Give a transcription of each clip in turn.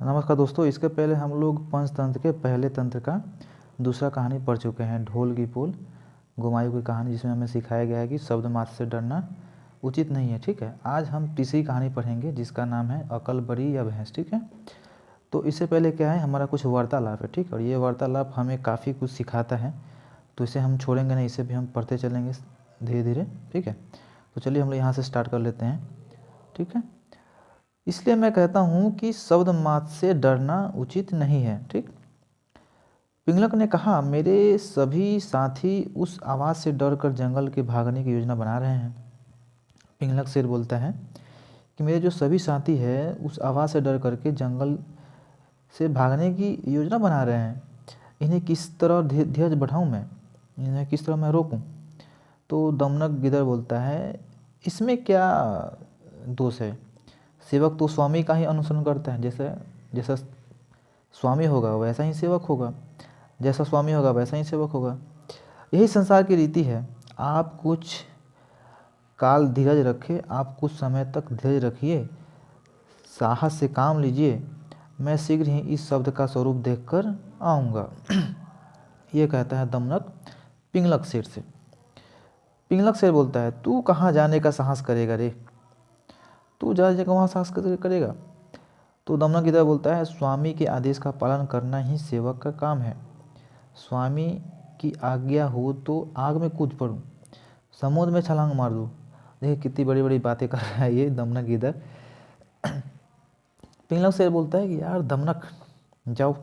नमस्कार दोस्तों, इसके पहले हम लोग पंचतंत्र के पहले तंत्र का दूसरा कहानी पढ़ चुके हैं, ढोल की पोल गुमाई हुई कहानी, जिसमें हमें सिखाया गया है कि शब्द मात्र से डरना उचित नहीं है। ठीक है, आज हम तीसरी कहानी पढ़ेंगे जिसका नाम है अकल बड़ी या भैंस। ठीक है, तो इससे पहले क्या है, हमारा कुछ वार्तालाप है। ठीक है, और ये वार्तालाप हमें काफ़ी कुछ सिखाता है, तो इसे हम छोड़ेंगे नहीं, इसे भी हम पढ़ते चलेंगे धीरे धीरे। ठीक है, तो चलिए हम लोग यहाँ से स्टार्ट कर लेते हैं। ठीक है, इसलिए मैं कहता हूँ कि शब्द मात्र से डरना उचित नहीं है। ठीक, पिंगलक ने कहा, मेरे सभी साथी उस आवाज़ से डरकर जंगल के भागने की योजना बना रहे हैं। पिंगलक शेर बोलता है कि मेरे जो सभी साथी हैं उस आवाज़ से डर करके जंगल से भागने की योजना बना रहे हैं। इन्हें किस तरह धीरज बढ़ाऊँ मैं, इन्हें किस तरह मैं रोकूं? तो दमनक गिदड़ बोलता है, इसमें क्या दोष है? सेवक तो स्वामी का ही अनुसरण करता है। जैसा जैसा स्वामी होगा वैसा ही सेवक होगा, जैसा स्वामी होगा वैसा ही सेवक होगा। यही संसार की रीति है। आप कुछ काल धीरज रखें, आप कुछ समय तक धीरज रखिए, साहस से काम लीजिए, मैं शीघ्र ही इस शब्द का स्वरूप देखकर आऊँगा। ये कहता है दमनक पिंगलक शेर से। पिंगलक शेर बोलता है, तू कहाँ जाने का साहस करेगा रे, तू जाने का वहाँ साहस करेगा? तो दमनक गिदड़ बोलता है, स्वामी के आदेश का पालन करना ही सेवक का काम है। स्वामी की आज्ञा हो तो आग में कूद पड़ूं, समुद्र में छलांग मार दूं। देखिए कितनी बड़ी बड़ी बातें कर रहा है ये दमनक गिदड़। पिंगलक शेर बोलता है कि यार दमनक, जाओ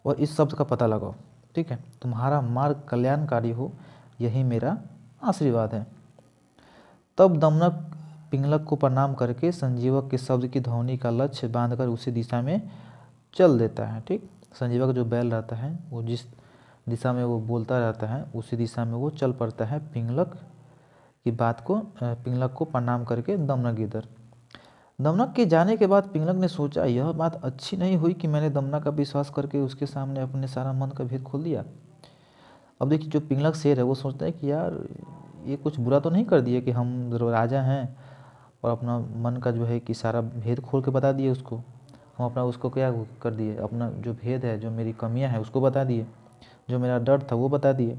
और इस शब्द का पता लगाओ। ठीक है, तुम्हारा मार्ग कल्याणकारी हो, यही मेरा आशीर्वाद है। तब दमनक पिंगलक को प्रणाम करके संजीवक के शब्द की ध्वनि का लक्ष्य बांधकर उसी दिशा में चल देता है। ठीक, संजीवक जो बैल रहता है वो जिस दिशा में वो बोलता रहता है उसी दिशा में वो चल पड़ता है। पिंगलक की बात को पिंगलक को प्रणाम करके दमनक गिदड़। दमनक के जाने के बाद पिंगलक ने सोचा, यह बात अच्छी नहीं हुई कि मैंने दमनक का विश्वास करके उसके सामने अपने सारा मन का भेद खोल दिया। अब देखिए जो पिंगलक शेर है वो सोचता है कि यार ये कुछ बुरा तो नहीं कर दिया कि हम राजा हैं और अपना मन का जो है कि सारा भेद खोल के बता दिए उसको। हम अपना उसको क्या कर दिए, अपना जो भेद है, जो मेरी कमियां हैं उसको बता दिए, जो मेरा डर था वो बता दिए।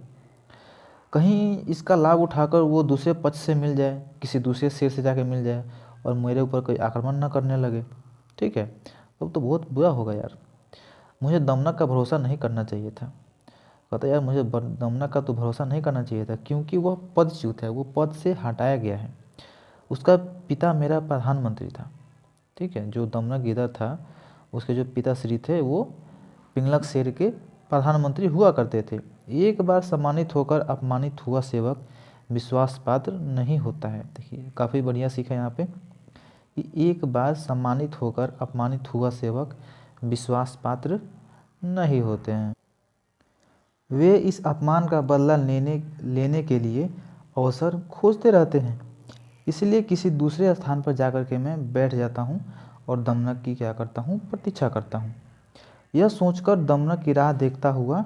कहीं इसका लाभ उठाकर वो दूसरे पक्ष से मिल जाए, किसी दूसरे शेर से जाके मिल जाए और मेरे ऊपर कोई आक्रमण ना करने लगे। ठीक है, तब तो बहुत बुरा होगा यार, मुझे दमनक का भरोसा नहीं करना चाहिए था। कहता यार मुझे दमनक का तो भरोसा नहीं करना चाहिए था, क्योंकि वह पदच्युत है, वो पद से हटाया गया है। उसका पिता मेरा प्रधानमंत्री था। ठीक है, जो दमनक गिदड़ था उसके जो पिताश्री थे वो पिंगलक शेर के प्रधानमंत्री हुआ करते थे। एक बार सम्मानित होकर अपमानित हुआ सेवक विश्वास पात्र नहीं होता है। देखिए काफ़ी बढ़िया सीखा यहाँ पे कि एक बार सम्मानित होकर अपमानित हुआ सेवक विश्वास पात्र नहीं होते हैं। वे इस अपमान का बदला लेने के लिए अवसर खोजते रहते हैं। इसलिए किसी दूसरे स्थान पर जाकर के मैं बैठ जाता हूँ और दमनक की क्या करता हूँ, प्रतीक्षा करता हूँ। यह सोचकर दमनक की राह देखता हुआ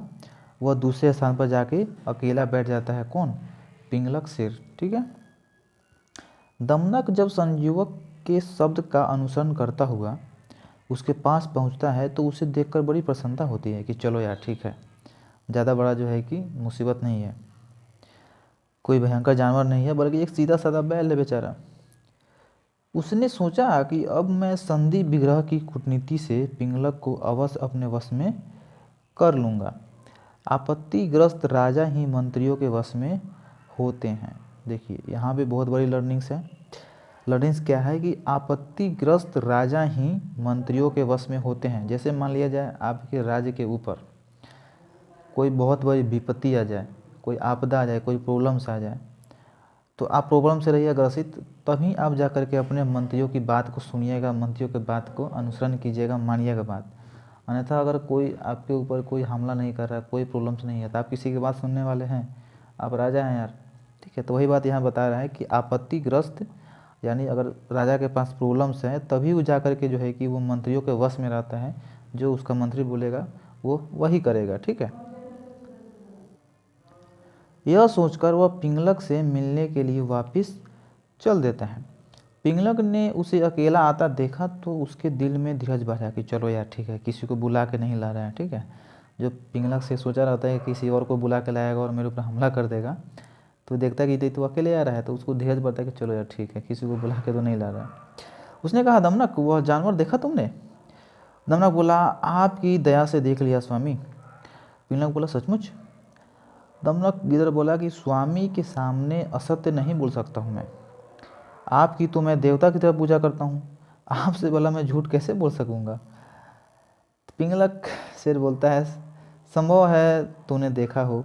वह दूसरे स्थान पर जाके अकेला बैठ जाता है। कौन? पिंगलक शेर। ठीक है, दमनक जब संजीवक के शब्द का अनुसरण करता हुआ उसके पास पहुंचता है तो उसे देखकर बड़ी प्रसन्नता होती है कि चलो यार ठीक है, ज़्यादा बड़ा जो है कि मुसीबत नहीं है, कोई भयंकर जानवर नहीं है, बल्कि एक सीधा साधा बैल है बेचारा। उसने सोचा कि अब मैं संधि विग्रह की कूटनीति से पिंगलक को अवश्य अपने वश में कर लूँगा। आपत्तिग्रस्त राजा ही मंत्रियों के वश में होते हैं। देखिए यहाँ पे बहुत बड़ी लर्निंग्स है। लर्निंग्स क्या है कि आपत्तिग्रस्त राजा ही मंत्रियों के वश में होते हैं। जैसे मान लिया जाए आपके राज्य के ऊपर कोई बहुत बड़ी विपत्ति आ जाए, कोई आपदा आ जाए, कोई प्रॉब्लम्स आ जाए, तो आप प्रॉब्लम से रहिए ग्रसित, तभी आप जा कर के अपने मंत्रियों की बात को सुनिएगा, मंत्रियों की बात को अनुसरण कीजिएगा, मानिएगा बात। अन्यथा अगर कोई आपके ऊपर कोई हमला नहीं कर रहा है, कोई प्रॉब्लम्स नहीं है, तो आप किसी की बात सुनने वाले हैं? आप राजा हैं यार। ठीक है, तो वही बात यहाँ बता रहा है कि आपत्तिग्रस्त यानी अगर राजा के पास प्रॉब्लम्स हैं तभी वो जा कर के जो है कि वो मंत्रियों के वश में रहता है, जो उसका मंत्री बोलेगा वो वही करेगा। ठीक है, यह सोचकर वह पिंगलक से मिलने के लिए वापस चल देता है। पिंगलक ने उसे अकेला आता देखा तो उसके दिल में धीरज बढ़ा कि चलो यार ठीक है, किसी को बुला के नहीं ला रहे हैं, ठीक है। जो पिंगलक से सोचा रहता है कि किसी और को बुला के लाएगा और मेरे ऊपर हमला कर देगा, तो देखता है कि तो अकेले आ रहा है, तो उसको धीरज बढ़ता है कि चलो यार ठीक है, किसी को बुला के तो नहीं ला रहा है। उसने कहा, दमनक वह जानवर देखा तुमने? दमनक बोला, आपकी दया से देख लिया स्वामी। पिंगलक बोला, सचमुच? दमनक गिदड़ बोला कि स्वामी के सामने असत्य नहीं बोल सकता हूँ मैं, आपकी तो मैं देवता की तरह पूजा करता हूँ, आपसे भला मैं झूठ कैसे बोल सकूँगा? पिंगलक शेर बोलता है, संभव है तूने देखा हो,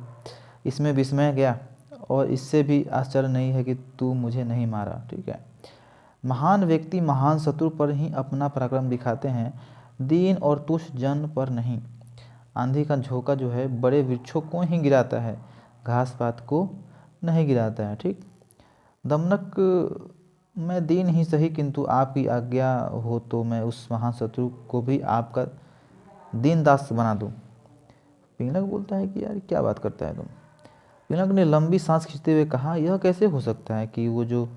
इसमें विस्मय गया, और इससे भी आश्चर्य नहीं है कि तू मुझे नहीं मारा, ठीक है। महान व्यक्ति महान शत्रु पर ही अपना पराक्रम दिखाते हैं, दीन और तुच्छ जन पर नहीं। आंधी का झोंका जो है बड़े वृक्षों को ही गिराता है, घास पात को नहीं गिराता है, ठीक। दमनक, मैं दीन ही सही, किंतु आपकी आज्ञा हो तो मैं उस महान शत्रु को भी आपका दीन दास बना दूं। पिंगलक बोलता है कि यार क्या बात करता है तुम? पिंगलक ने लंबी सांस खींचते हुए कहा, यह कैसे हो सकता है कि वो जो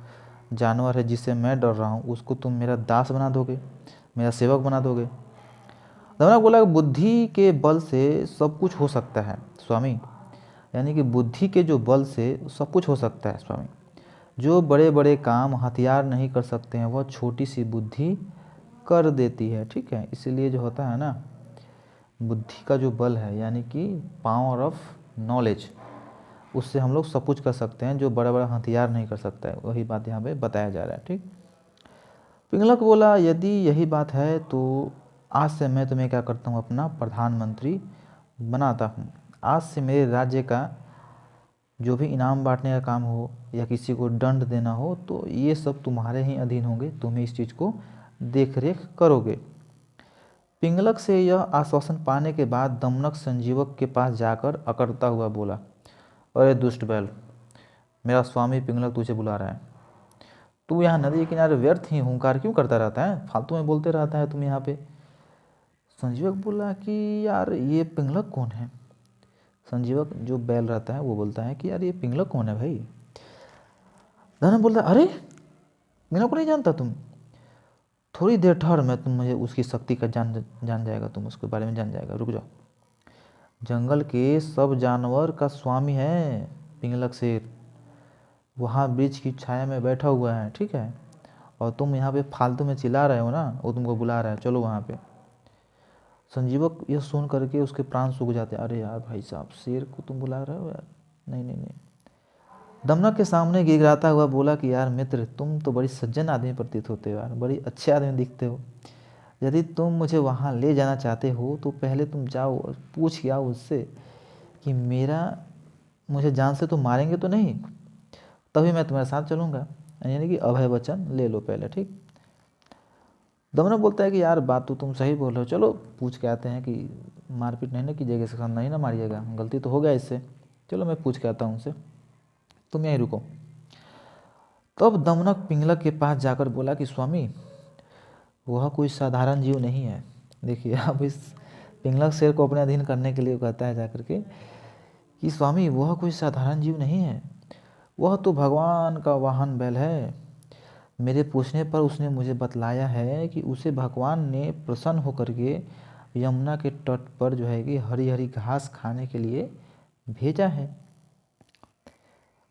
जानवर है जिससे मैं डर रहा हूँ उसको तुम मेरा दास बना दोगे, मेरा सेवक बना दोगे? दमनक बोला, बुद्धि के बल से सब कुछ हो सकता है स्वामी, यानी कि बुद्धि के जो बल से सब कुछ हो सकता है स्वामी। जो बड़े बड़े काम हथियार नहीं कर सकते हैं वह छोटी सी बुद्धि कर देती है, ठीक है। इसीलिए जो होता है ना, बुद्धि का जो बल है यानी कि पावर ऑफ नॉलेज, उससे हम लोग सब कुछ कर सकते हैं जो बड़ा बड़ा हथियार नहीं कर सकता है, वही बात यहाँ पे बताया जा रहा है, ठीक। पिंगलक बोला, यदि यही बात है तो आज से मैं तुम्हें क्या करता हूँ, अपना प्रधानमंत्री बनाता हूँ। आज से मेरे राज्य का जो भी इनाम बांटने का काम हो या किसी को दंड देना हो तो ये सब तुम्हारे ही अधीन होंगे, तुम ही इस चीज़ को देख रेख करोगे। पिंगलक से यह आश्वासन पाने के बाद दमनक संजीवक के पास जाकर अकड़ता हुआ बोला, अरे दुष्ट बैल, मेरा स्वामी पिंगलक तुझे बुला रहा है। तू यहाँ नदी के किनारे व्यर्थ ही हुंकार क्यों करता रहता है, फालतू में बोलते रहता है तुम यहाँ पे। संजीवक बोला कि यार ये पिंगलक कौन है? संजीवक जो बैल रहता है वो बोलता है कि यार ये पिंगलक कौन है भाई? धनन बोलता है, अरे पिंगलक को नहीं जानता तुम? थोड़ी देर ठहर, मैं तुम मुझे उसकी शक्ति का जान जाएगा, तुम उसके बारे में जान जाएगा, रुक जाओ। जंगल के सब जानवर का स्वामी है पिंगलक शेर, वहाँ वृक्ष की छाया में बैठा हुआ है, ठीक है। और तुम यहाँ पे फालतू में चिल्ला रहे हो ना, वो तुमको बुला रहा है, चलो वहाँ पे। संजीवक यह सुन करके उसके प्राण सूख जाते हैं, अरे यार भाई साहब, शेर को तुम बुला रहे हो यार, नहीं नहीं नहीं। दमनक के सामने गिड़गिड़ाता हुआ बोला कि यार मित्र, तुम तो बड़ी सज्जन आदमी प्रतीत होते हो यार, बड़ी अच्छे आदमी दिखते हो। यदि तुम मुझे वहाँ ले जाना चाहते हो तो पहले तुम जाओ और पूछ के आओ उससे कि मुझे जान से तो मारेंगे तो नहीं, तभी मैं तुम्हारे साथ चलूँगा, यानी कि अभय वचन ले लो पहले, ठीक। दमनक बोलता है कि यार बात तो तुम सही बोल रहे हो, चलो पूछ के आते हैं कि मारपीट नहीं ना कीजिएगा, इसके साथ नहीं ना मारिएगा, गलती तो हो गया इससे, चलो मैं पूछ के आता हूँ उनसे, तुम यहीं रुको। तब दमनक पिंगलक के पास जाकर बोला कि स्वामी, वह कोई साधारण जीव नहीं है। देखिए अब इस पिंगलक शेर को अपने अधीन करने के लिए कहता है जाकर के कि स्वामी, वह कोई साधारण जीव नहीं है, वह तो भगवान का वाहन बैल है। मेरे पूछने पर उसने मुझे बतलाया है कि उसे भगवान ने प्रसन्न होकर के यमुना के तट पर जो है कि हरी हरी घास खाने के लिए भेजा है।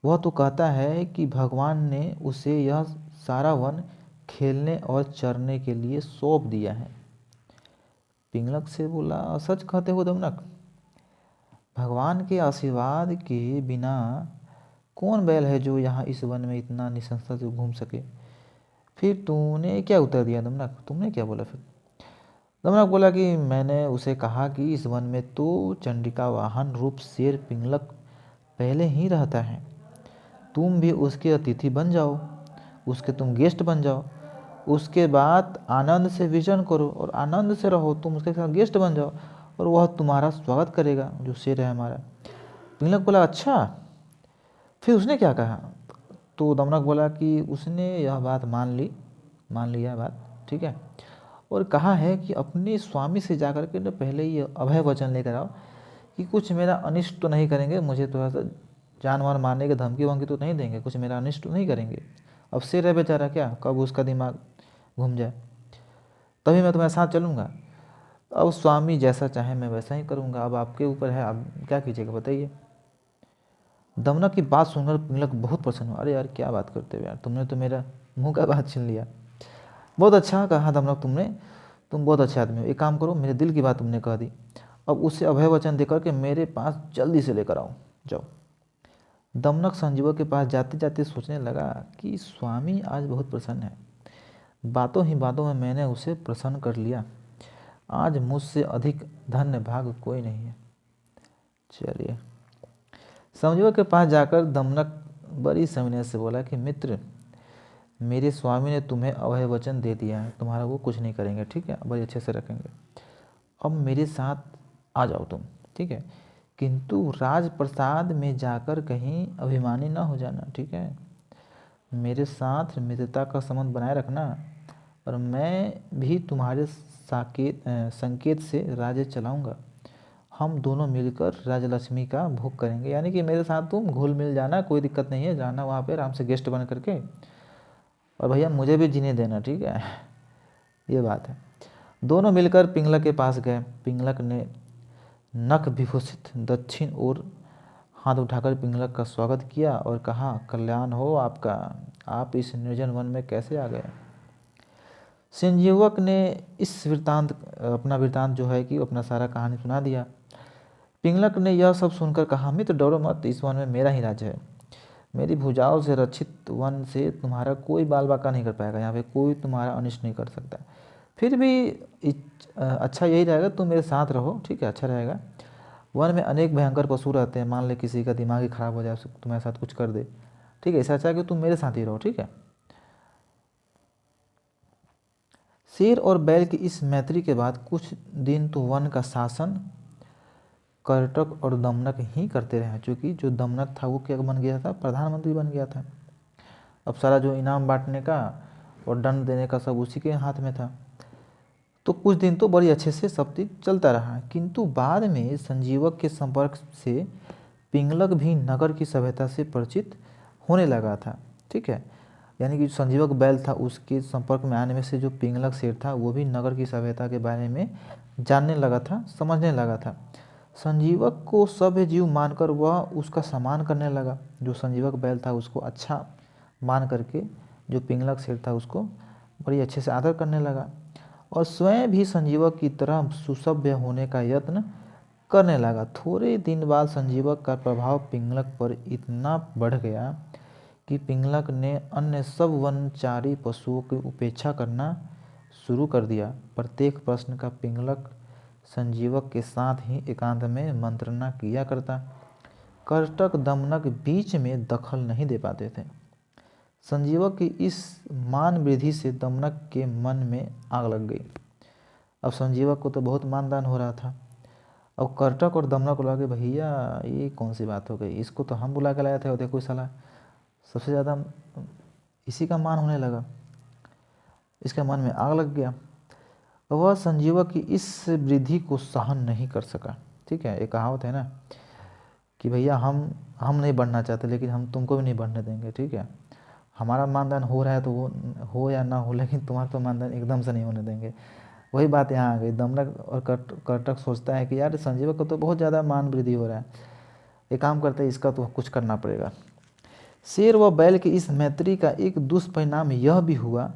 वह तो कहता है कि भगवान ने उसे यह सारा वन खेलने और चरने के लिए सौंप दिया है। पिंगलक से बोला, सच कहते हो दमनक? भगवान के आशीर्वाद के बिना कौन बैल है जो यहाँ इस वन में इतना निसंशय से घूम सके? फिर तूने क्या उत्तर दिया दमनक, तुमने क्या बोला फिर? दमनक बोला कि मैंने उसे कहा कि इस वन में तो चंडिका वाहन रूप शेर पिंगलक पहले ही रहता है, तुम भी उसके अतिथि बन जाओ, उसके तुम गेस्ट बन जाओ, उसके बाद आनंद से विचरण करो और आनंद से रहो, तुम उसके साथ गेस्ट बन जाओ और वह तुम्हारा स्वागत करेगा, जो शेर है हमारा। पिंगलक बोला, अच्छा, फिर उसने क्या कहा? तो दमनक बोला कि उसने यह बात मान लिया बात, ठीक है, और कहा है कि अपने स्वामी से जाकर के ना पहले ये अभय वचन लेकर आओ कि कुछ मेरा अनिष्ट तो नहीं करेंगे, मुझे थोड़ा सा जान वान मारने की धमकी वमकी तो नहीं देंगे, कुछ मेरा अनिष्ट तो नहीं करेंगे, अब शेर है बेचारा, क्या कब उसका दिमाग घूम जाए। तभी मैं तुम्हारे साथ चलूँगा। अब स्वामी जैसा चाहे मैं वैसा ही करूँगा, अब आपके ऊपर है, आप क्या कीजिएगा बताइए। दमनक की बात सुनकर पिंगलक बहुत प्रसन्न हुआ। अरे यार क्या बात करते हो यार, तुमने तो मेरा मुंह का बात छीन लिया। बहुत अच्छा कहा दमनक तुमने, तुम बहुत अच्छे आदमी हो। एक काम करो, मेरे दिल की बात तुमने कह दी, अब उसे अभय वचन देकर के मेरे पास जल्दी से लेकर आओ, जाओ। दमनक संजीवक के पास जाते जाते सोचने लगा कि स्वामी आज बहुत प्रसन्न है, बातों ही बातों में मैंने उसे प्रसन्न कर लिया। आज मुझसे अधिक धन्य भाग कोई नहीं है। चलिए, संजीवक के पास जाकर दमनक बड़ी सविनय से बोला कि मित्र, मेरे स्वामी ने तुम्हें अभय वचन दे दिया है, तुम्हारा वो कुछ नहीं करेंगे, ठीक है, बड़े अच्छे से रखेंगे। अब मेरे साथ आ जाओ तुम, ठीक है, किंतु राजप्रसाद में जाकर कहीं अभिमानी ना हो जाना, ठीक है। मेरे साथ मित्रता का संबंध बनाए रखना, और मैं भी तुम्हारे संकेत से राज्य चलाऊंगा। हम दोनों मिलकर राजलक्ष्मी का भोग करेंगे, यानी कि मेरे साथ तुम घुल मिल जाना, कोई दिक्कत नहीं है, जाना वहाँ पे आराम से गेस्ट बन करके, और भैया मुझे भी जीने देना, ठीक है, ये बात है। दोनों मिलकर पिंगलक के पास गए। पिंगलक ने नख विभूषित दक्षिण ओर हाथ उठाकर पिंगलक का स्वागत किया और कहा, कल्याण हो आपका, आप इस निर्जन वन में कैसे आ गए। संजीवक ने इस अपना वृतांत जो है कि अपना सारा कहानी सुना दिया। पिंगलक ने यह सब सुनकर कहा, मित्र डरो मत, इस वन में मेरा ही राज्य है। मेरी भुजाओं से रक्षित वन से तुम्हारा कोई बाल बाका नहीं कर पाएगा, यहाँ पे कोई तुम्हारा अनिष्ट नहीं कर सकता। फिर भी अच्छा यही रहेगा तुम मेरे साथ रहो, ठीक है, अच्छा रहेगा। वन में अनेक भयंकर पशु रहते हैं, मान ले किसी का दिमाग ही खराब हो जाए, तुम्हारे साथ कुछ कर दे, ठीक है, ऐसा अच्छा है कि तुम मेरे साथ ही रहो, ठीक है। शेर और बैल की इस मैत्री के बाद कुछ दिन तो वन का शासन कर्टक और दमनक ही करते रहे, क्योंकि जो दमनक था वो क्या बन गया था, प्रधानमंत्री बन गया था। अब सारा जो इनाम बांटने का और दंड देने का सब उसी के हाथ में था। तो कुछ दिन तो बड़ी अच्छे से सब चीज चलता रहा, किंतु बाद में संजीवक के संपर्क से पिंगलक भी नगर की सभ्यता से परिचित होने लगा था, ठीक है। यानी कि संजीवक बैल था, उसके संपर्क में आने में से जो पिंगलक शेर था वो भी नगर की सभ्यता के बारे में जानने लगा था, समझने लगा था। संजीवक को सभ्य जीव मानकर वह उसका सम्मान करने लगा। जो संजीवक बैल था उसको अच्छा मान करके जो पिंगलक शेर था उसको बड़ी अच्छे से आदर करने लगा, और स्वयं भी संजीवक की तरह सुसभ्य होने का यत्न करने लगा। थोड़े दिन बाद संजीवक का प्रभाव पिंगलक पर इतना बढ़ गया कि पिंगलक ने अन्य सब वनचारी पशुओं की उपेक्षा करना शुरू कर दिया। प्रत्येक प्रश्न का पिंगलक संजीवक के साथ ही एकांत में मंत्रणा किया करता। कर्टक दमनक बीच में दखल नहीं दे पाते थे। संजीवक की इस मान वृद्धि से दमनक के मन में आग लग गई। अब संजीवक को तो बहुत मानदान हो रहा था, अब कर्टक और दमनक को लगे भैया ये कौन सी बात हो गई, इसको तो हम बुला के लाए थे और देखो साला सबसे ज़्यादा इसी का मान होने लगा। इसके मन में आग लग गया। वह संजीवक की इस वृद्धि को सहन नहीं कर सका, ठीक है। एक कहावत है ना कि भैया हम नहीं बढ़ना चाहते, लेकिन हम तुमको भी नहीं बढ़ने देंगे, ठीक है। हमारा मानदान हो रहा है तो वो हो या ना हो, लेकिन तुम्हारा तो मानदान एकदम से नहीं होने देंगे। वही बात यहाँ आ गई। दमनक और कर्टक सोचता है कि यार संजीवक को तो बहुत ज़्यादा मान वृद्धि हो रहा है, एक काम करते हैं इसका तो कुछ करना पड़ेगा। शेर व बैल की इस मैत्री का एक दुष्परिणाम यह भी हुआ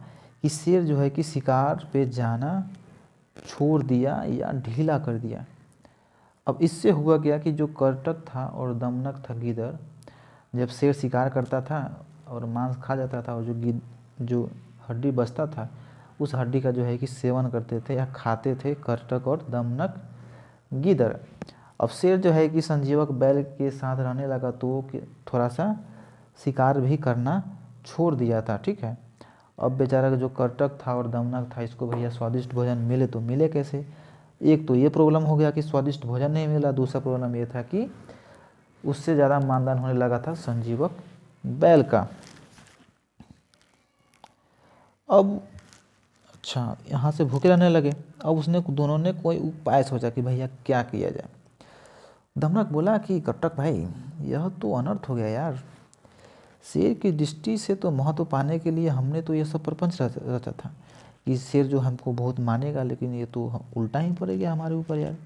कि शेर जो है कि शिकार पे जाना छोड़ दिया या ढीला कर दिया। अब इससे हुआ क्या कि जो कर्टक था और दमनक था गिदड़, जब शेर शिकार करता था और मांस खा जाता था, और जो हड्डी बचता था उस हड्डी का जो है कि सेवन करते थे या खाते थे कर्टक और दमनक गिदड़। अब शेर जो है कि संजीवक बैल के साथ रहने लगा तो थोड़ा सा शिकार भी करना छोड़ दिया था, ठीक है। अब बेचारा जो कर्टक था और दमनक था, इसको भैया स्वादिष्ट भोजन मिले तो मिले कैसे। एक तो ये प्रॉब्लम हो गया कि स्वादिष्ट भोजन नहीं मिला, दूसरा प्रॉब्लम ये था कि उससे ज़्यादा मानदान होने लगा था संजीवक बैल का। अब अच्छा यहाँ से भूखे रहने लगे। अब दोनों ने कोई उपाय सोचा कि भैया क्या किया जाए। दमनक बोला कि कर्टक भाई यह तो अनर्थ हो गया यार, शेर की दृष्टि से तो महत्व पाने के लिए हमने तो ये सब प्रपंच रचा था कि शेर जो हमको बहुत मानेगा, लेकिन ये तो उल्टा ही पड़ गया हमारे ऊपर यार।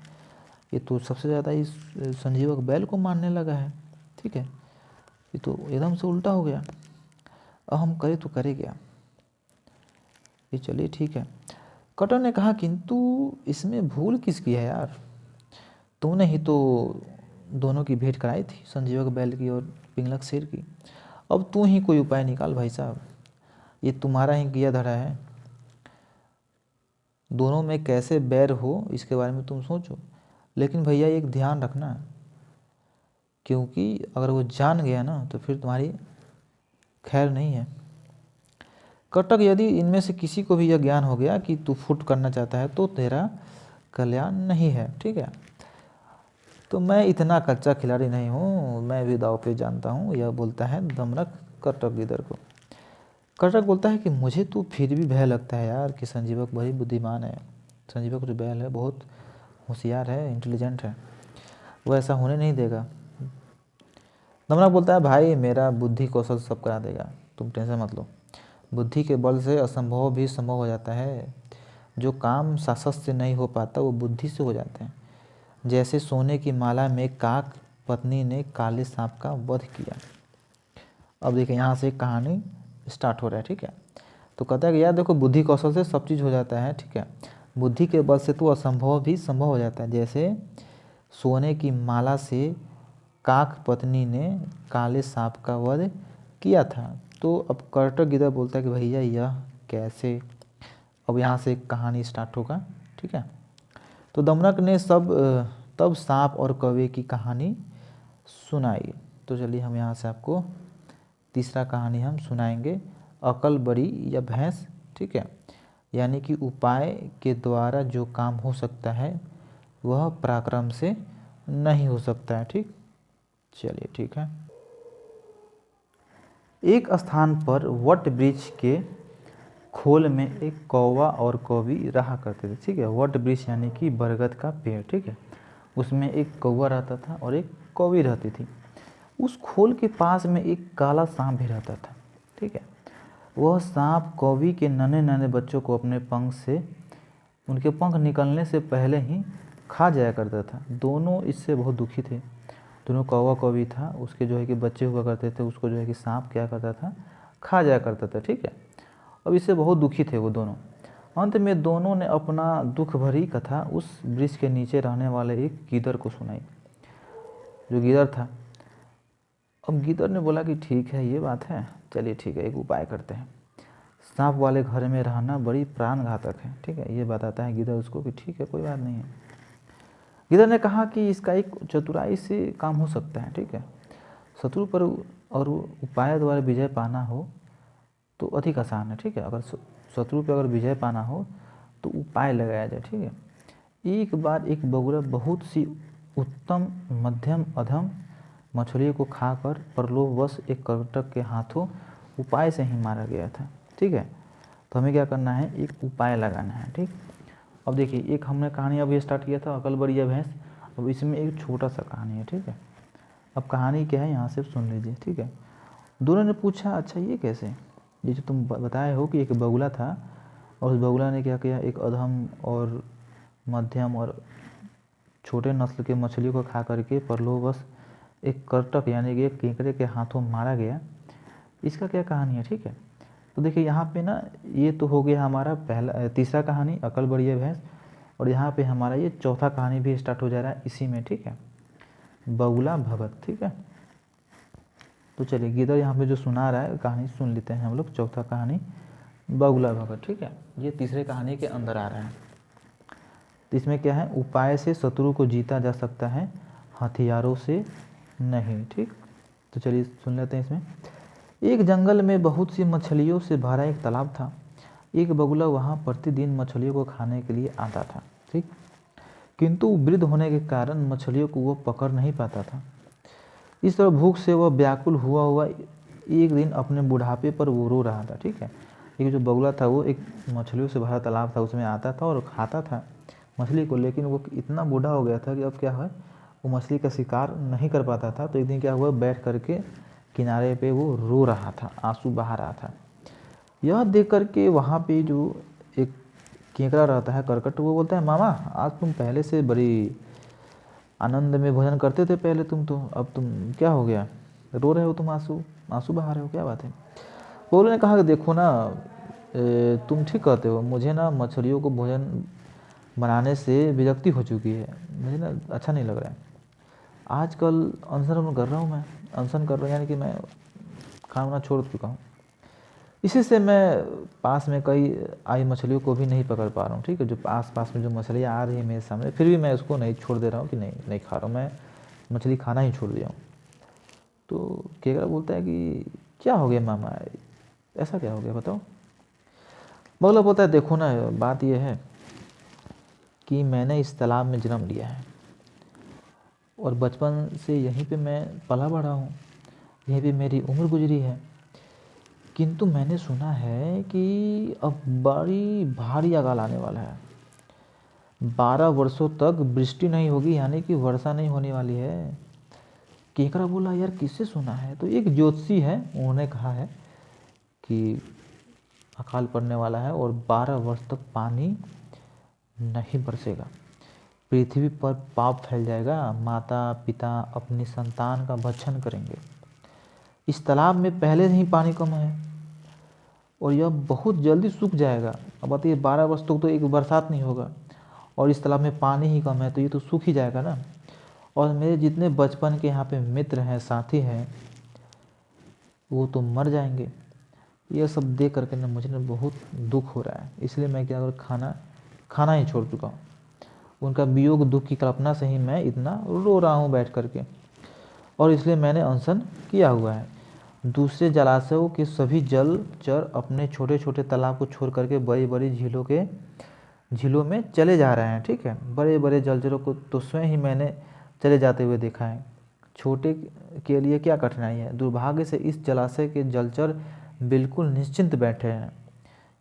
ये तो सबसे ज़्यादा इस संजीवक बैल को मारने लगा है। ठीक है, ये तो एकदम से उल्टा हो गया। अब हम करें तो करें क्या? ये चलिए ठीक है। कटर ने कहा किंतु इसमें भूल किसकी है यार? तूने ही तो दोनों की भेंट कराई थी, संजीवक बैल की और पिंगलक शेर की। अब तू ही कोई उपाय निकाल भाई साहब, ये तुम्हारा ही किया धरा है। दोनों में कैसे बैर हो इसके बारे में तुम सोचो, लेकिन भैया एक ध्यान रखना, क्योंकि अगर वो जान गया ना तो फिर तुम्हारी खैर नहीं है। कटक, यदि इनमें से किसी को भी यह ज्ञान हो गया कि तू फुट करना चाहता है तो तेरा कल्याण नहीं है। ठीक है, तो मैं इतना कच्चा खिलाड़ी नहीं हूँ, मैं भी दाव पे जानता हूँ, यह बोलता है दमनक कटक गिदर को। कटक बोलता है कि मुझे तो फिर भी भय लगता है यार कि संजीवक बड़ी बुद्धिमान है। संजीवक जो बैल है बहुत होशियार है, इंटेलिजेंट है, वो ऐसा होने नहीं देगा। दमनक बोलता है भाई मेरा बुद्धि कौशल सब करा देगा, तुम टेंशन मत लो। बुद्धि के बल से असंभव भी संभव हो जाता है। जो काम साहस से नहीं हो पाता वो बुद्धि से हो जाते हैं। जैसे सोने की माला में काक पत्नी ने काले सांप का वध किया। अब देखिए यहाँ से कहानी स्टार्ट हो रहा है। ठीक है, तो कहता है कि यार देखो बुद्धि कौशल से सब चीज़ हो जाता है। ठीक है, बुद्धि के बल से तो असंभव भी संभव हो जाता है। जैसे सोने की माला से काक पत्नी ने काले सांप का वध किया था। तो अब कर्टक गिदर बोलता है कि भैया यह कैसे? अब यहाँ से कहानी स्टार्ट होगा। ठीक है, तो दमनक ने तब सांप और कौवे की कहानी सुनाई। तो चलिए हम यहाँ से आपको तीसरा कहानी हम सुनाएंगे, अकल बड़ी या भैंस। ठीक है, यानी कि उपाय के द्वारा जो काम हो सकता है वह पराक्रम से नहीं हो सकता है। ठीक, चलिए ठीक है। एक स्थान पर वट वृक्ष के खोल में एक कौवा और कौवी रहा करते थे। ठीक है, वट वृक्ष यानी कि बरगद का पेड़। ठीक है, उसमें एक कौवा रहता था और एक कौवी रहती थी। उस खोल के पास में एक काला सांप भी रहता था। ठीक है, वह सांप कौवी के नन्हे नन्हे बच्चों को अपने पंख से, उनके पंख निकलने से पहले ही खा जाया करता था। दोनों इससे बहुत दुखी थे। दोनों कौवा कौवी था, उसके जो है कि बच्चे हुआ करते थे, उसको जो है कि सांप क्या करता था, खा जाया करता था। ठीक है, अब इससे बहुत दुखी थे वो दोनों। अंत में दोनों ने अपना दुख भरी कथा उस वृक्ष के नीचे रहने वाले एक गीदड़ को सुनाई, जो गीदड़ था। अब गीदड़ ने बोला कि ठीक है ये बात है, चलिए ठीक है, एक उपाय करते हैं। सांप वाले घर में रहना बड़ी प्राण घातक है। ठीक है, ये बताता है गीदड़ उसको कि ठीक है कोई बात नहीं है। गीदड़ ने कहा कि इसका एक चतुराई से काम हो सकता है। ठीक है, शत्रु पर और उपाय द्वारा विजय पाना हो तो अधिक आसान है। ठीक है, अगर शत्रु पर अगर विजय पाना हो तो उपाय लगाया जाए। ठीक है, एक बार एक बगुला बहुत सी उत्तम मध्यम अधम मछलियों को खाकर परलोभवश एक कर्कटक के हाथों उपाय से ही मारा गया था। ठीक है, तो हमें क्या करना है, एक उपाय लगाना है। ठीक, अब देखिए एक हमने कहानी अभी स्टार्ट किया था अकल बड़ी या भैंस, अब इसमें एक छोटा सा कहानी है। ठीक है, अब कहानी क्या है यहाँ से सुन लीजिए। ठीक है, दोनों ने पूछा अच्छा ये कैसे? ये जो तुम बताए हो कि एक बगुला था और उस बगुला ने क्या किया, एक अधम और मध्यम और छोटे नस्ल के मछलियों को खा करके परलोभवश एक कर्कटक यानी कि एक केकड़े के हाथों मारा गया, इसका क्या कहानी है? ठीक है, तो देखिए यहाँ पे ना ये तो हो गया हमारा पहला तीसरा कहानी अकल बड़ी है भैंस, और यहाँ पे हमारा ये चौथा कहानी भी स्टार्ट हो जा रहा है इसी में। ठीक है, बगुला भगत। ठीक है, तो चलिए गीदड़ यहाँ पे जो सुना रहा है कहानी सुन लेते हैं हम लोग। चौथा कहानी बगुला भगत। ठीक है, ये तीसरे कहानी के अंदर आ रहा है। तो इसमें क्या है, उपाय से शत्रु को जीता जा सकता है, हथियारों से नहीं। ठीक, तो चलिए सुन लेते हैं इसमें। एक जंगल में बहुत सी मछलियों से भरा एक तालाब था। एक बगुला वहाँ प्रतिदिन मछलियों को खाने के लिए आता था। ठीक, किंतु वृद्ध होने के कारण मछलियों को वह पकड़ नहीं पाता था। इस तरह भूख से वह व्याकुल हुआ हुआ एक दिन अपने बुढ़ापे पर वो रो रहा था। ठीक है, एक जो बगुला था वो एक मछलियों से भरा तालाब था, उसमें आता था और खाता था मछली को, लेकिन वो इतना बूढ़ा हो गया था कि अब क्या है, वो मछली का शिकार नहीं कर पाता था। तो एक दिन क्या हुआ, बैठ करके किनारे पे वो रो रहा था, आंसू बहा रहा था। यह देख कर के वहाँ पे जो एक केकड़ा रहता है करकट, वो बोलता है मामा आज तुम पहले से बड़ी आनंद में भोजन करते थे पहले, तुम तो अब तुम क्या हो गया, रो रहे हो तुम, आंसू आंसू बहा रहे हो, क्या बात है। पोलो ने कहा कि देखो ना, तुम ठीक कहते हो, मुझे ना मछलियों को भोजन बनाने से विरक्ति हो चुकी है, मुझे ना अच्छा नहीं लग रहा है। आजकल अनशन कर रहा हूँ मैं, अनशन कर रहा हूँ यानी कि मैं खाना वाना छोड़ चुका हूँ। इसी से मैं पास में कई आई मछलियों को भी नहीं पकड़ पा रहा हूँ, ठीक है। जो आस पास में जो मछलियाँ आ रही है मेरे सामने, फिर भी मैं उसको नहीं छोड़ दे रहा हूँ कि नहीं खा रहा हूँ, मैं मछली खाना ही छोड़ दिया हूँ। तो केकड़ा बोलता है कि क्या हो गया मामा, ऐसा क्या हो गया बताओ। बगुला बोलता है देखो ना, बात यह है कि मैंने इस तालाब में जन्म लिया है और बचपन से यहीं पे मैं पला बड़ा हूँ, यहीं पे मेरी उम्र गुजरी है। किंतु मैंने सुना है कि अब बड़ी भारी अकाल आने वाला है, 12 वर्षों तक वृष्टि नहीं होगी, यानी कि वर्षा नहीं होने वाली है। केकड़ा बोला यार किससे सुना है, तो एक ज्योतिषी है, उन्होंने कहा है कि अकाल पड़ने वाला है और 12 वर्ष तक पानी नहीं बरसेगा, पृथ्वी पर पाप फैल जाएगा, माता पिता अपनी संतान का भक्षण करेंगे। इस तालाब में पहले से ही पानी कम है और यह बहुत जल्दी सूख जाएगा। अब बताइए 12 वर्ष तक तो एक बरसात नहीं होगा और इस तालाब में पानी ही कम है, तो ये तो सूख ही जाएगा ना। और मेरे जितने बचपन के यहाँ पे मित्र हैं, साथी हैं, वो तो मर जाएंगे। ये सब देख करके ना मुझे ना बहुत दुख हो रहा है, इसलिए मैं क्या करूँ, खाना ही छोड़ चुका हूँ। उनका वियोग दुख की कल्पना से ही मैं इतना रो रहा हूँ बैठ करके, और इसलिए मैंने अनशन किया हुआ है। दूसरे जलाशयों के सभी जलचर अपने छोटे छोटे तालाब को छोड़ करके बड़ी बड़ी झीलों में चले जा रहे हैं, ठीक है। बड़े बड़े जलचरों को तो स्वयं ही मैंने चले जाते हुए देखा है, छोटे के लिए क्या कठिनाई है। दुर्भाग्य से इस जलाशय के जलचर बिल्कुल निश्चिंत बैठे हैं,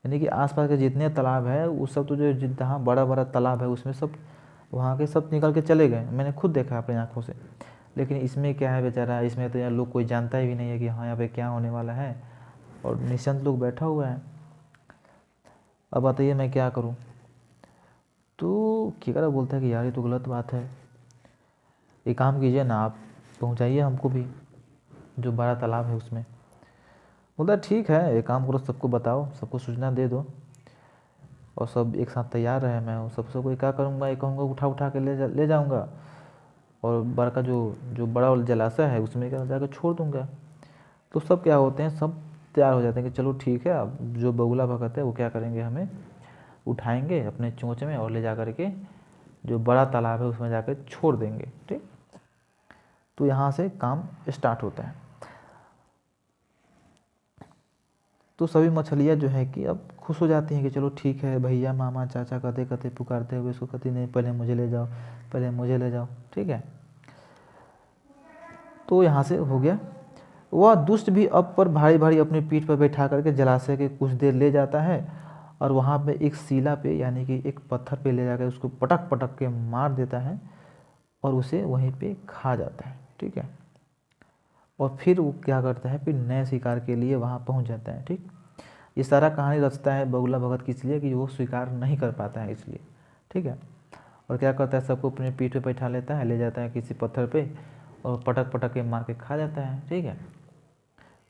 यानी कि आसपास के जितने तालाब है वो सब तो जो जहाँ बड़ा बड़ा तालाब है उसमें सब वहाँ के सब निकल के चले गए, मैंने खुद देखा अपनी आँखों से। लेकिन इसमें क्या है बेचारा, इसमें तो यार लोग कोई जानता ही भी नहीं है कि हाँ यहाँ पे क्या होने वाला है, और निश्चिंत लोग बैठा हुआ है। अब बताइए मैं क्या करूँ। तो केकड़ा बोलता है कि यार ये तो गलत बात है, एक काम कीजिए ना, आप पहुँचाइए हमको भी जो बड़ा तालाब है उसमें। बोलता ठीक है, एक काम करो, सबको बताओ, सबको सूचना दे दो और सब एक साथ तैयार रहे। मैं सबसे कोई क्या करूँगा, ये कहूँगा उठा उठा के ले जाऊँगा और बड़ा जो जो बड़ा वाला जलाशय है उसमें क्या जाकर छोड़ दूँगा। तो सब क्या होते हैं, सब तैयार हो जाते हैं कि चलो ठीक है, अब जो बगुला भगत है वो क्या करेंगे, हमें उठाएंगे अपने चोंच में और ले जा कर के जो बड़ा तालाब है उसमें जाकर छोड़ देंगे, ठीक। तो यहाँ से काम स्टार्ट होता है। तो सभी मछलियाँ जो है कि अब खुश हो जाती हैं कि चलो ठीक है, भैया मामा चाचा कहते कहते पुकारते हुए इसको कहती नहीं पहले मुझे ले जाओ, पहले मुझे ले जाओ, ठीक है। तो यहाँ से हो गया। वह दुष्ट भी अब पर भारी भारी अपनी पीठ पर बैठा करके जलाशय के कुछ देर ले जाता है और वहाँ पे एक सीला पे यानी कि एक पत्थर पे ले जाकर उसको पटक पटक के मार देता है और उसे वहीं पे खा जाता है, ठीक है। और फिर वो क्या करता है, फिर नए शिकार के लिए वहाँ पहुँच जाता है, ठीक। ये सारा कहानी रचता है बगुला भगत की इसलिए कि वो स्वीकार नहीं कर पाता है इसलिए, ठीक है। और क्या करता है, सबको अपने पीठ पे बैठा लेता है, ले जाता है किसी पत्थर पे और पटक पटक के मार के खा जाता है, ठीक है।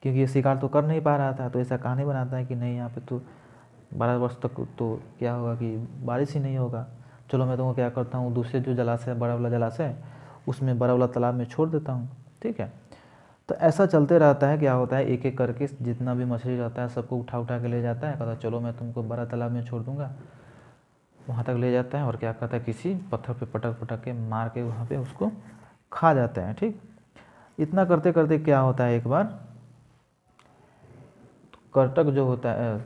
क्योंकि ये शिकार तो कर नहीं पा रहा था, तो ऐसा कहानी बनाता है कि नहीं यहाँ पे तो 12 वर्ष तक तो क्या होगा कि बारिश ही नहीं होगा। चलो मैं तो क्या करता हूँ, दूसरे जो जलाशय है, बड़ा वाला जलाशय, उसमें बड़ा वाला तालाब में छोड़ देता हूँ, ठीक है। तो ऐसा चलते रहता है, क्या होता है एक एक करके जितना भी मछली रहता है सबको उठा उठा के ले जाता है, कहता चलो मैं तुमको बड़ा तालाब में छोड़ दूंगा, वहाँ तक ले जाता है और क्या करता है किसी पत्थर पे पटक पटक के मार के वहाँ पे उसको खा जाता है, ठीक। इतना करते करते क्या होता है, एक बार करटक जो होता है,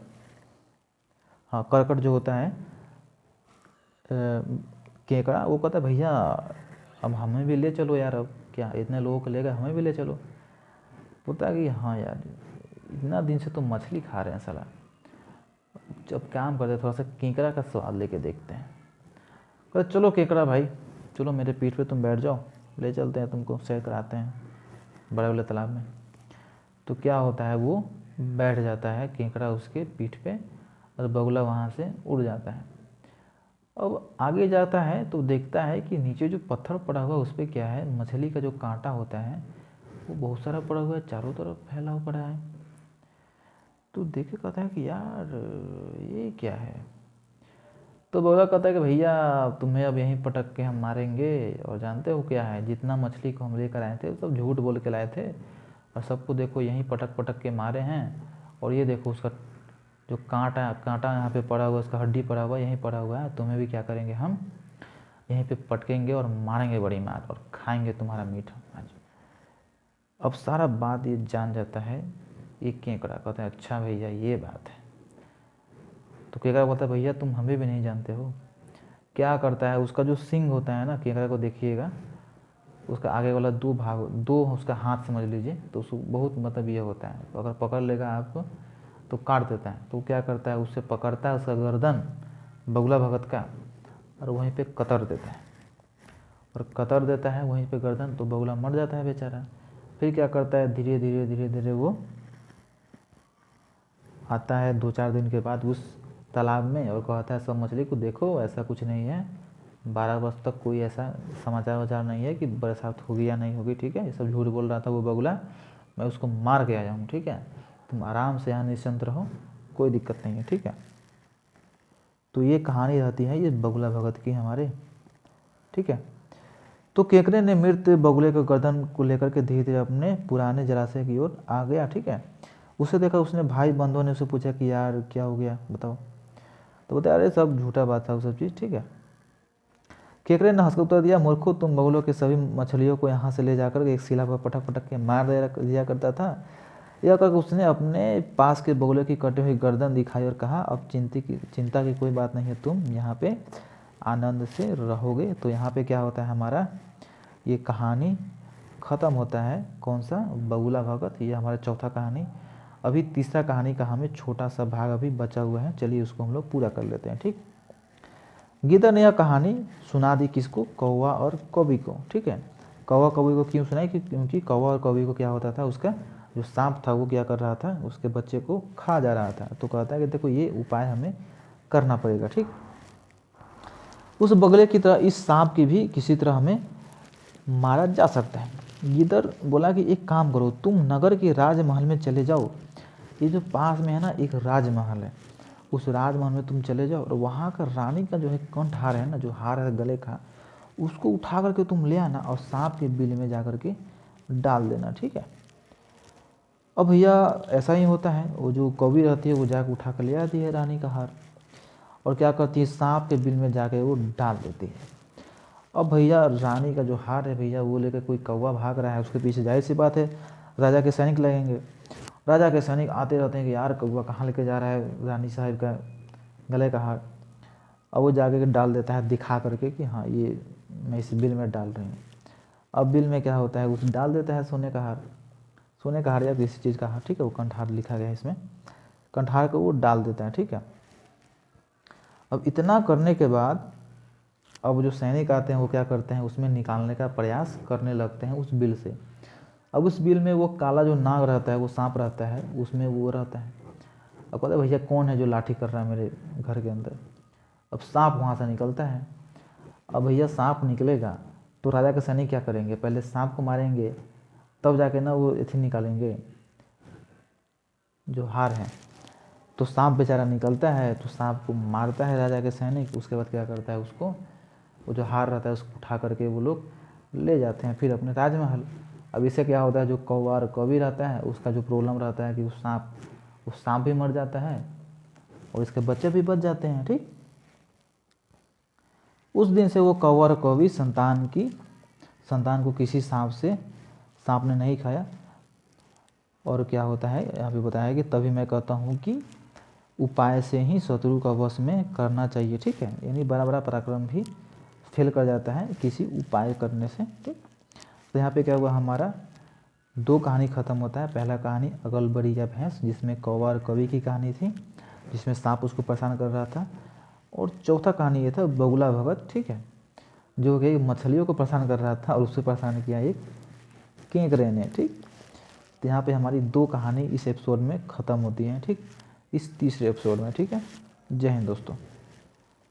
हाँ करकट जो होता है केकड़ा, वो कहता है भैया अब हमें भी ले चलो यार, अब क्या इतने लोगों को लेकर हमें भी ले चलो। बोलता है कि हाँ यार इतना दिन से तो मछली खा रहे हैं साला, जब काम करते थोड़ा सा केकड़ा का स्वाद लेके देखते हैं। कहते चलो केकड़ा भाई, चलो मेरे पीठ पे तुम बैठ जाओ, ले चलते हैं तुमको, सैर कराते हैं बड़े वाले तालाब में। तो क्या होता है, वो बैठ जाता है केकड़ा उसके पीठ पे और बगुला वहाँ से उड़ जाता है। अब आगे जाता है तो देखता है कि नीचे जो पत्थर पड़ा हुआ है उस पर क्या है, मछली का जो कांटा होता है वो बहुत सारा पड़ा हुआ है, चारों तरफ फैला हुआ पड़ा है। तो देख के कहता है कि यार ये क्या है। तो बगुला कहता है कि भैया तुम्हें अब यहीं पटक के हम मारेंगे, और जानते हो क्या है, जितना मछली को हम लेकर आए थे सब झूठ बोल के लाए थे, और सबको देखो यहीं पटक पटक के मारे हैं, और ये देखो उसका जो कांटा कांटा यहाँ पे पड़ा हुआ, उसका हड्डी पड़ा हुआ यहीं पड़ा हुआ है, तुम्हें भी क्या करेंगे, हम यहीं पे पटकेंगे और मारेंगे बड़ी मार, और खाएंगे तुम्हारा मीट आज। अब सारा बात ये जान जाता है ये केकड़ा, कहता है अच्छा भैया ये बात है। तो केकड़ा बोलता है भैया तुम हमें भी नहीं जानते हो। क्या करता है, उसका जो सिंग होता है ना केकड़ा को देखिएगा, उसका आगे वाला दो भाग, दो उसका हाथ समझ लीजिए, तो उसको बहुत मतलब ये होता है, तो अगर पकड़ लेगा आपको तो काट देता है। तो क्या करता है, उससे पकड़ता है उसका गर्दन बगुला भगत का, और वहीं पे कतर देता है, और कतर देता है वहीं पे गर्दन, तो बगुला मर जाता है बेचारा। फिर क्या करता है, धीरे धीरे धीरे धीरे वो आता है 2-4 दिन के बाद उस तालाब में, और कहता है सब मछली को देखो ऐसा कुछ नहीं है, 12 वर्ष तक कोई ऐसा समाचार वचार नहीं है कि बरसात होगी या नहीं होगी, ठीक है, ये सब झूठ बोल रहा था वो बगुला, मैं उसको मार के आया हूँ, ठीक है, तुम आराम से यहाँ निश्चिंत रहो, कोई दिक्कत नहीं है, ठीक है। तो ये कहानी रहती है ये बगुला भगत की हमारे, ठीक है। तो केकड़े ने मृत बगुले के गर्दन को लेकर के धीरे धीरे अपने पुराने जलाशय की ओर आ गया, ठीक है। उसे देखा उसने भाई बंधुओं ने उसे पूछा कि यार क्या हो गया बताओ। तो बताया अरे सब झूठा बात था वो सब चीज़, ठीक है। केकड़े ने हंसकर उत्तर दिया, मूर्खों तुम बगुलों के सभी मछलियों को यहाँ से ले जाकर एक शिला पर पटक पटक के मार दिया करता था। यह कहकर उसने अपने पास के बगुले की कटी हुई गर्दन दिखाई और कहा अब चिंता की कोई बात नहीं है, तुम यहाँ पे आनंद से रहोगे। तो यहाँ पे क्या होता है, हमारा ये कहानी ख़त्म होता है। कौन सा, बगुला भगत, ये हमारा चौथा कहानी। अभी तीसरा कहानी का हमें छोटा सा भाग अभी बचा हुआ है, चलिए उसको हम लोग पूरा कर लेते हैं, ठीक। गीता ने यह कहानी सुना दी किसको, कौवा और कौवी को, ठीक है। कौवा कौवी को क्यों सुनाई, क्योंकि कौवा और कौवी को क्या होता था, उसका जो सांप था वो क्या कर रहा था, उसके बच्चे को खा जा रहा था। तो कहता है कि देखो ये उपाय हमें करना पड़ेगा, ठीक। उस बगले की तरह इस सांप की भी किसी तरह हमें मारा जा सकता है। गिदर बोला कि एक काम करो, तुम नगर के राजमहल में चले जाओ, ये जो पास में है ना एक राजमहल है, उस राजमहल में तुम चले जाओ, और वहाँ का रानी का जो है कंठहार है ना, जो हार है गले का, उसको उठा करके तुम ले आना और सांप के बिल में जा करके डाल देना, ठीक है। अब भैया ऐसा ही होता है, वो जो कौवी रहती है वो जाकर उठा कर ले आती है रानी का हार, और क्या करती है सांप के बिल में जाके वो डाल देती है। अब भैया रानी का जो हार है भैया वो लेकर कोई कौवा भाग रहा है, उसके पीछे जाहिर सी बात है राजा के सैनिक लगेंगे। राजा के सैनिक आते रहते हैं कि यार कौवा कहाँ लेके जा रहा है रानी साहब का गले का हार। अब वो जाके डाल देता है दिखा करके कि हाँ ये मैं इस बिल में डाल रही हूँ। अब बिल में क्या होता है, उस डाल देता है सोने का हार, सोने का हार या किसी चीज़ का हार, ठीक है, वो कंठहार लिखा गया है इसमें, कंठहार को वो डाल देता है, ठीक है। अब इतना करने के बाद अब जो सैनिक आते हैं वो क्या करते हैं, उसमें निकालने का प्रयास करने लगते हैं उस बिल से। अब उस बिल में वो काला जो नाग रहता है, वो सांप रहता है, उसमें वो रहता है। अब कहते हैं भैया कौन है जो लाठी कर रहा है मेरे घर के अंदर। अब सांप वहाँ से निकलता है। अब भैया सांप निकलेगा तो राजा के सैनिक क्या करेंगे, पहले सांप को मारेंगे तब जाके ना वो एथी निकालेंगे जो हार है। तो सांप बेचारा निकलता है, तो सांप को मारता है राजा के सैनिक। उसके बाद क्या करता है, उसको वो जो हार रहता है उसको उठा करके वो लोग ले जाते हैं फिर अपने राजमहल। अब इससे क्या होता है, जो कौवा और कौवी रहता है उसका जो प्रॉब्लम रहता है कि उस सांप भी मर जाता है और इसके बच्चे भी बच जाते हैं, ठीक। उस दिन से वो कौवा और कौवी संतान को किसी सांप ने नहीं खाया। और क्या होता है यहाँ पे बताया कि तभी मैं कहता हूँ कि उपाय से ही शत्रु का वश में करना चाहिए, ठीक है। यानी बड़ा बड़ा पराक्रम भी फेल कर जाता है किसी उपाय करने से, ठीक। तो यहाँ पे क्या हुआ, हमारा 2 कहानी ख़त्म होता है। पहला कहानी अगलबड़ी या भैंस, जिसमें कौवा और कौवी की कहानी थी, जिसमें सांप उसको परेशान कर रहा था। और चौथा कहानी ये था बगुला भगत, ठीक है, जो कि मछलियों को परेशान कर रहा था और उससे परेशान किया एक केकड़े ने, ठीक। तो यहाँ पे हमारी 2 कहानी इस एपिसोड में ख़त्म होती हैं, ठीक, इस तीसरे एपिसोड में। ठीक है, जय हिंद दोस्तों।